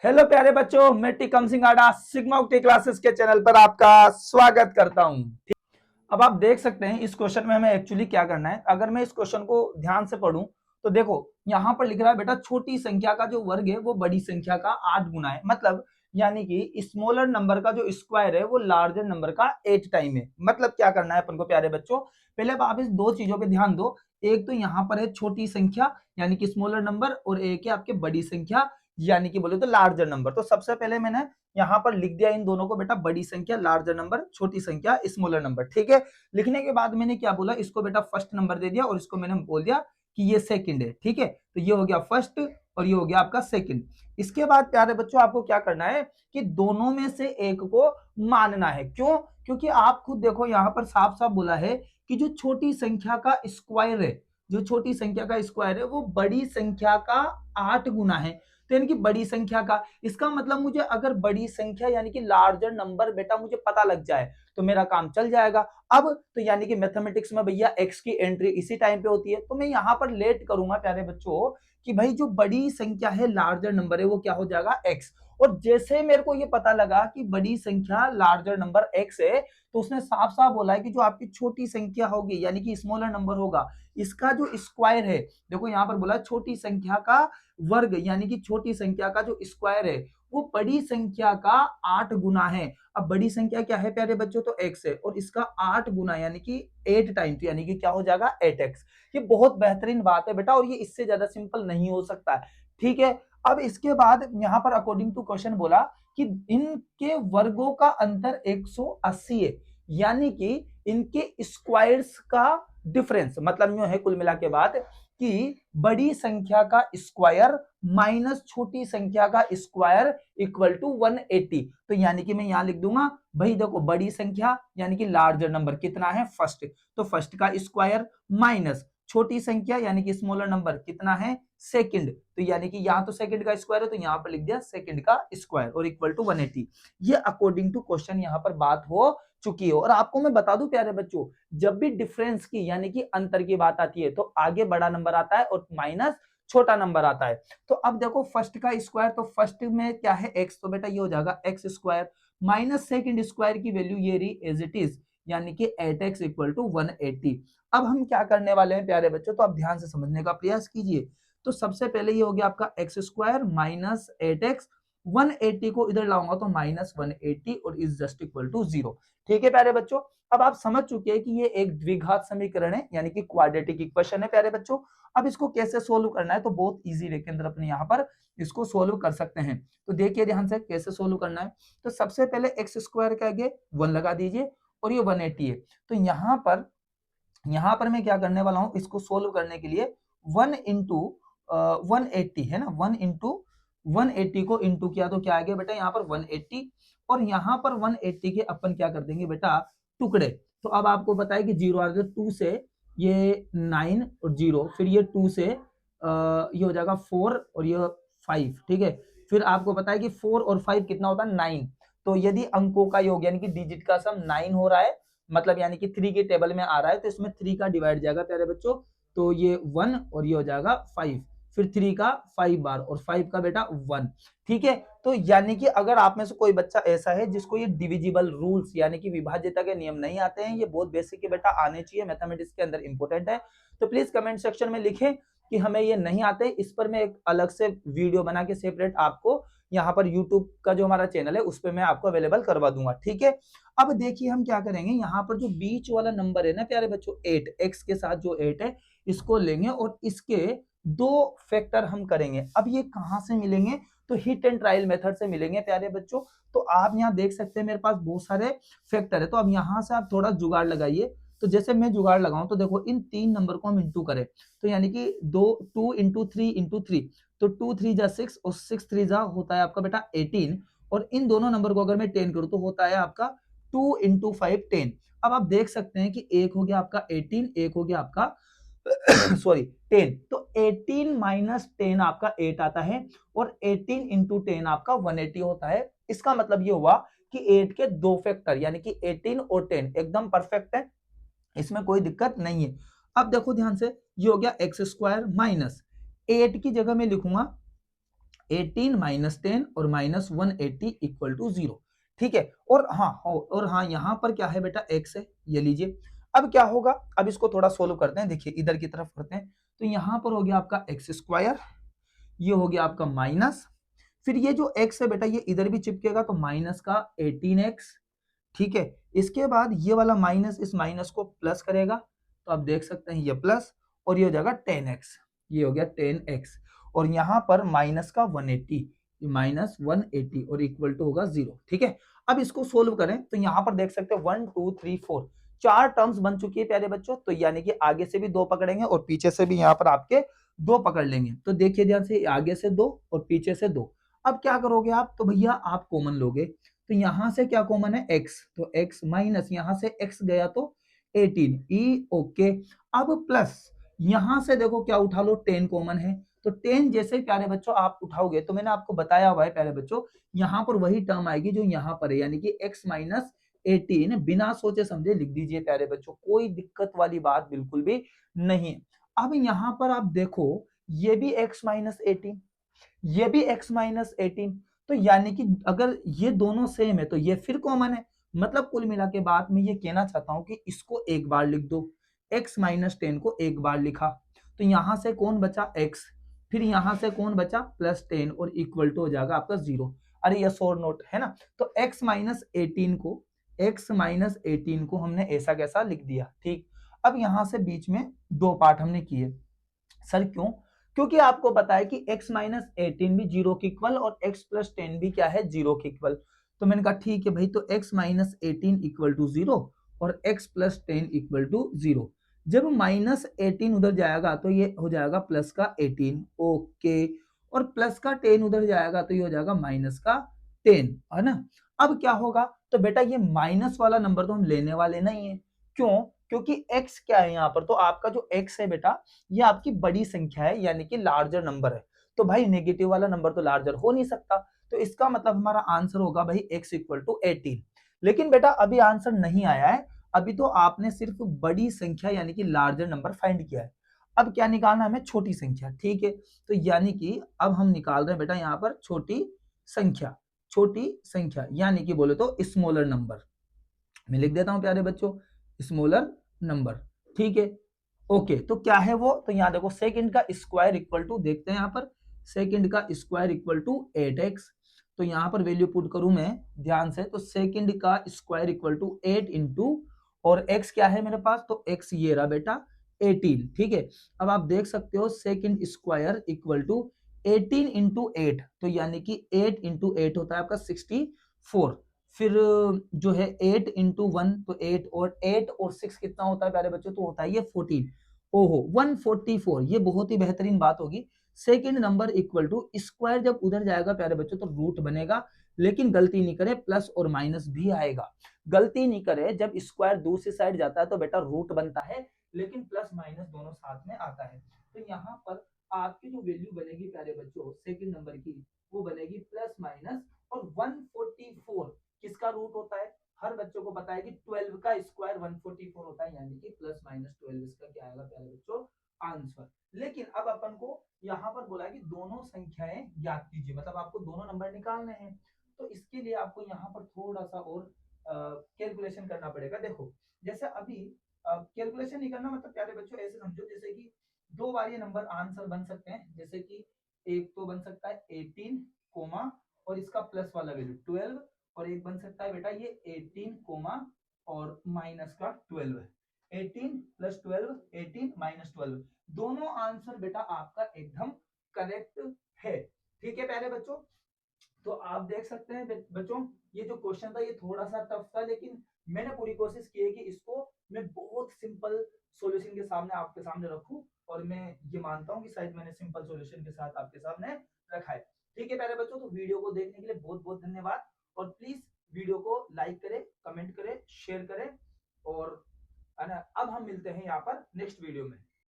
Hello प्यारे बच्चों, मैं टिकम सिंह आडा सिग्मा ऑक्टी क्लासेस के चैनल पर आपका स्वागत करता हूं। अब आप देख सकते हैं इस क्वेश्चन में हमें एक्चुअली क्या करना है। अगर मैं इस क्वेश्चन को ध्यान से पढूं तो देखो यहां पर लिख रहा है बेटा छोटी संख्या का जो वर्ग है वो बड़ी संख्या का 8 गुना है। मतलब यानी कि स्मॉलर नंबर का जो स्क्वायर है वो लार्जर नंबर का 8 टाइम है। मतलब क्या करना है अपन को प्यारे बच्चों, पहले आप इस दो चीजों पे ध्यान दो। एक तो यहाँ पर है छोटी संख्या यानी कि स्मॉलर नंबर, और एक है आपके बड़ी संख्या यानी कि बोले तो लार्जर नंबर। तो सबसे पहले मैंने यहाँ पर लिख दिया इन दोनों को बेटा, बड़ी संख्या लार्जर नंबर, छोटी संख्या स्मॉलर नंबर। ठीक है, लिखने के बाद मैंने क्या बोला, इसको बेटा फर्स्ट नंबर दे दिया और इसको मैंने बोल दिया कि ये सेकंड है। ठीक है, तो ये हो गया फर्स्ट और ये हो गया आपका सेकंड। इसके बाद प्यारे बच्चों आपको क्या करना है कि दोनों में से एक को मानना है। क्यों? क्योंकि आप खुद देखो यहाँ पर साफ साफ बोला है कि जो छोटी संख्या का स्क्वायर है, जो छोटी संख्या का स्क्वायर है वो बड़ी संख्या का 8 गुना है। तो यानी कि बड़ी संख्या का, इसका मतलब मुझे अगर बड़ी संख्या यानी कि लार्जर नंबर बेटा मुझे पता लग जाए तो मेरा काम चल जाएगा। अब तो यानी कि मैथमेटिक्स में भैया एक्स की एंट्री इसी टाइम पे होती है, तो मैं यहां पर लेट करूंगा प्यारे बच्चों कि भाई जो बड़ी संख्या है लार्जर नंबर है वो क्या हो जाएगा एक्स। और जैसे मेरे को ये पता लगा कि बड़ी संख्या लार्जर नंबर एक्स है, तो उसने साफ साफ बोला है कि जो आपकी छोटी संख्या होगी यानी कि स्मॉलर नंबर होगा, इसका जो स्क्वायर है, देखो यहां पर बोला छोटी संख्या का वर्ग यानी कि छोटी संख्या का जो स्क्वायर है वो बड़ी संख्या का 8 गुना है। अब बड़ी संख्या क्या है प्यारे बच्चों, तो x है, और इसका 8 गुना यानी कि 8 टाइम, तो यानी कि क्या हो जाएगा 8x। ये बहुत बेहतरीन बात है बेटा, और ये इससे ज्यादा सिंपल नहीं हो सकता है। ठीक है, अब इसके बाद यहां पर अकॉर्डिंग टू क्वेश्चन बोला कि इनके वर्गों का अंतर 180 है, यानी कि इनके स्क्वायर्स का डिफरेंस, मतलब यूं है कुल मिला के बाद कि बड़ी संख्या का स्क्वायर माइनस छोटी संख्या का स्क्वायर इक्वल टू 180। तो यानी कि मैं यहां लिख दूंगा भाई देखो बड़ी संख्या यानी कि लार्जर नंबर कितना है फर्स्ट, तो फर्स्ट का स्क्वायर माइनस छोटी संख्या यानी कि स्मॉलर नंबर कितना है सेकंड, तो यानी कि यहां तो सेकंड का स्क्वायर है तो यहां पर लिख दिया सेकंड का स्क्वायर और इक्वल टू 180। ये अकॉर्डिंग टू क्वेश्चन यहां पर बात हो चुकी है। और आपको मैं बता दूं प्यारे बच्चों, जब भी डिफरेंस की यानी कि अंतर की बात आती है तो आगे बड़ा नंबर आता है और माइनस छोटा नंबर आता है। तो अब देखो फर्स्ट का स्क्वायर, तो फर्स्ट में क्या है एक्स, तो बेटा ये हो जाएगा x square minus second square की वैल्यू ये रही एज इट इज, यानी कि 8x इक्वल टू 180। अब हम क्या करने वाले हैं प्यारे बच्चों, तो आप ध्यान से समझने का प्रयास कीजिए। तो सबसे पहले ये हो गया आपका एक्स स्क्वायर माइनस 8x, 180 को इधर लाऊंगा तो माइनस 180 और इज जस्ट इक्वल टू 0। ठीक है प्यारे बच्चों, अब आप समझ चुके हैं कि ये एक द्विघात समीकरण है यानी कि क्वाड्रेटिक इक्वेशन है प्यारे बच्चों। अब इसको कैसे सोल्व करना है, तो बहुत इजी वे के अंदर अपने यहाँ पर इसको सोल्व कर सकते हैं। तो देखिए ध्यान से कैसे सोल्व करना है। तो सबसे पहले एक्स स्क्वायर के आगे 1 लगा दीजिए और ये 180 है। तो यहाँ पर मैं क्या करने वाला हूँ, इसको सोल्व करने के लिए 1 इंटू 180 है ना, 1 इंटू 180 को इंटू किया तो क्या आ गया बेटा यहाँ पर 180, और यहाँ पर 180 के अपन क्या कर देंगे बेटा टुकड़े। तो अब आपको पता है कि 0 आ गया, 2 से ये 9 और 0, फिर ये 2 से ये हो जाएगा 4 और ये 5। ठीक है, फिर आपको पता है कि 4 और 5 कितना होता है 9। तो यदि अंकों का योग यानी कि डिजिट का सम 9 हो रहा है, मतलब यानी कि 3 के टेबल में आ रहा है, तो इसमें 3 का डिवाइड जाएगा प्यारे बच्चों, तो ये 1 और ये हो जाएगा 5, फिर 3 का 5 बार और 5 का बेटा 1। ठीक है, तो यानी कि अगर आप में से कोई बच्चा ऐसा है जिसको ये डिविजिबल रूल्स यानी कि विभाज्यता के नियम नहीं आते हैं, ये बहुत बेसिक है बेटा, आने चाहिए, मैथमेटिक्स के अंदर इंपॉर्टेंट है, तो प्लीज कमेंट सेक्शन में लिखें कि हमें ये नहीं आते। इस पर मैं एक अलग से वीडियो बना के सेपरेट आपको यहाँ पर यूट्यूब का जो हमारा चैनल है उस पर मैं आपको अवेलेबल करवा दूंगा। ठीक है, अब देखिए हम क्या करेंगे, यहाँ पर जो बीच वाला नंबर है ना प्यारे बच्चों 8, एक्स के साथ जो 8 है इसको लेंगे और इसके 2 फैक्टर हम करेंगे। अब ये कहां से मिलेंगे, तो हिट एंड ट्रायल मेथड से मिलेंगे प्यारे बच्चों। तो आप यहाँ देख सकते हैं मेरे पास बहुत सारे फैक्टर है, तो अब यहाँ से आप थोड़ा जुगाड़ लगाइए। तो जैसे मैं जुगाड़ लगाऊं तो देखो इन 3 नंबर को हम इंटू करें, तो यानी कि 2 इंटू 3 इंटू 3, तो 2 3 जा 6 और 6 3 जा होता है आपका बेटा 18, और इन दोनों नंबर को अगर मैं 10 करूं तो होता है आपका 2 इंटू 5 10। अब आप देख सकते हैं कि एक हो गया आपका 18, एक हो गया आपका सॉरी 10, तो 18 माइनस 10 आपका 8 आता है, और 18 इंटू 10 आपका 180 होता है। इसका मतलब ये हुआ कि 8 के 2 फैक्टर यानी कि 18 और 10 एकदम परफेक्ट है, इसमें कोई दिक्कत नहीं है। अब देखो ध्यान से, ये हो गया एक्स स्क्वायर माइनस 8 की जगह में लिखूंगा 18 माइनस 10 और माइनस 180 इक्वल टू 0। ठीक है, और हाँ यहाँ पर क्या है बेटा, x है, ये लीजिए। अब क्या होगा, अब इसको थोड़ा सोल्व करते हैं, देखिए इधर की तरफ करते हैं। तो यहाँ पर हो गया आपका एक्स स्क्वायर, ये हो गया आपका माइनस, फिर ये जो x है बेटा ये इधर भी चिपकेगा तो माइनस का 18x। ठीक है, इसके बाद ये वाला माइनस इस माइनस को प्लस करेगा, तो आप देख सकते हैं ये प्लस, और ये हो जाएगा 10x, ये हो गया 10x, और यहाँ पर माइनस का 180, माइनस 180 और इक्वल टू होगा 0। ठीक है, अब इसको सोल्व करें तो यहाँ पर देख सकते हैं 1 2 3 4 चार टर्म्स बन चुकी है प्यारे बच्चों, तो यानी कि आगे से भी दो पकड़ेंगे और पीछे से भी यहाँ पर आपके दो पकड़ लेंगे। तो देखिए ध्यान से, आगे से दो और पीछे से दो। अब क्या करोगे आप, तो भैया आप कॉमन लोगे, तो यहां से क्या कॉमन है, x, तो x माइनस यहां से x गया तो 18 ई, ओके। अब प्लस यहां से देखो क्या उठा लो, 10 कॉमन है, तो 10 जैसे प्यारे बच्चों आप उठाओगे तो मैंने आपको बताया हुआ है प्यारे बच्चों, यहां पर वही टर्म आएगी जो यहां पर है, यानी कि x माइनस 18 बिना सोचे समझे लिख दीजिए प्यारे बच्चों, कोई दिक्कत वाली बात बिल्कुल भी नहीं। अब यहां पर आप देखो ये भी x माइनस 18, ये भी x माइनस 18, तो यानी कि अगर ये दोनों सेम है तो ये फिर कॉमन है। मतलब कुल मिला के बात मैं ये कहना चाहता हूं कि इसको एक बार लिख दो, x माइनस 10 को एक बार लिखा, तो यहां से कौन बचा x, फिर यहां से कौन बचा प्लस 10 और इक्वल टू हो जाएगा आपका 0। अरे ये शोर नोट है ना, तो x माइनस 18 को, x माइनस 18 को हमने ऐसा कैसा लिख दिया। ठीक, अब यहां से बीच में दो पार्ट हमने किए। सर क्यों, क्योंकि आपको पता है कि x माइनस 18 भी 0 के इक्वल और x प्लस 10 भी क्या है, 0 के इक्वल। तो मैंने कहा ठीक है भाई, तो x माइनस 18 इक्वल टू 0 और x प्लस 10 इक्वल टू 0। जब माइनस 18 उधर जाएगा तो ये हो जाएगा प्लस का 18, ओके, और प्लस का 10 उधर जाएगा तो ये हो जाएगा माइनस का 10, है ना। अब क्या होगा, तो बेटा ये माइनस वाला नंबर तो हम लेने वाले नहीं है, क्यों, क्योंकि x क्या है यहाँ पर, तो आपका जो x है बेटा ये आपकी बड़ी संख्या है, यानी कि लार्जर नंबर है, तो भाई नेगेटिव वाला नंबर तो लार्जर हो नहीं सकता, तो इसका मतलब हमारा आंसर होगा भाई x इक्वल टू 18। लेकिन बेटा अभी आंसर नहीं आया है, अभी तो आपने सिर्फ बड़ी संख्या यानी कि लार्जर नंबर फाइंड किया है। अब क्या निकालना है हमें, छोटी संख्या। ठीक है, तो यानी कि अब हम निकाल रहे हैं बेटा यहाँ पर छोटी संख्या, छोटी संख्या यानी कि बोले तो स्मॉलर नंबर। मैं लिख देता हूं प्यारे बच्चों, स्मॉलर नंबर। ठीक है, ओके, तो क्या है वो, तो यहाँ देखो सेकंड का स्क्वायर इक्वल टू, देखते हैं यहाँ पर सेकंड का स्क्वायर इक्वल टू 8x, तो यहाँ पर वैल्यू पुट करूं मैं ध्यान से, तो सेकंड का स्क्वायर इक्वल टू 8 इंटू, और x क्या है मेरे पास, तो x ये रहा बेटा 18। ठीक है, अब आप देख सकते हो second square equal to 18 into 8, तो यानी कि 8 इंटू 8 होता है आपका 64, फिर जो है 8 इंटू 1 तो 8, और 8 और 6 कितना होता है प्यारे बच्चों, तो होता है ये 14, ओहो 144, ये बहुत ही बेहतरीन बात होगी। Second number equal to square जब उधर जाएगा प्यारे बच्चों तो रूट बनेगा, लेकिन गलती नहीं करे प्लस और माइनस भी आएगा, गलती नहीं करे, जब स्क्वायर दूसरी साइड जाता है तो बेटा रूट बनता है, लेकिन प्लस माइनस दोनों साथ में आता है। तो यहाँ पर आपकी जो वैल्यू बनेगी प्यारे बच्चों सेकंड नंबर की, वो बनेगी प्लस माइनस, और 144 किसका रूट होता है, हर बच्चों को पता है कि 12 का स्क्वायर 144 होता है, यानी कि प्लस माइनस 12 इसका क्या आएगा प्यारे बच्चों आंसर। लेकिन अब अपन को यहाँ पर बोला है कि दोनों संख्याएं ज्ञात कीजिए, मतलब आपको दोनों नंबर निकालने हैं, तो इसके लिए आपको यहाँ पर थोड़ा सा और कैलकुलेशन करना पड़ेगा। देखो जैसे अभी कैलकुलेशन नहीं करना, मतलब प्यारे बच्चों ऐसे समझो जैसे कि दो बार ये नंबर आंसर बन सकते हैं, जैसे कि एक तो बन सकता है 18 कोमा और इसका प्लस वाला वैल्यू 12, और एक बन सकता है बेटा ये 18 कोमा और माइनस का 12, 18 प्लस 12 18 माइनस 12, दोनों आंसर बेटा आपका एकदम करेक्ट है। ठीक है प्यारे बच्चों, तो आप देख सकते हैं बच्चों ये जो क्वेश्चन था ये थोड़ा सा टफ था, लेकिन मैंने पूरी कोशिश की है कि इसको मैं बहुत सिंपल सॉल्यूशन के सामने आपके सामने रखूं, और मैं ये मानता हूं कि शायद मैंने सिंपल सॉल्यूशन के साथ आपके सामने रखा है। ठीक है प्यारे बच्चों, तो वीडियो को देखने के लिए बहुत बहुत धन्यवाद, और प्लीज वीडियो को लाइक करें, कमेंट करें, शेयर करें, और अब हम मिलते हैं यहाँ पर नेक्स्ट वीडियो में।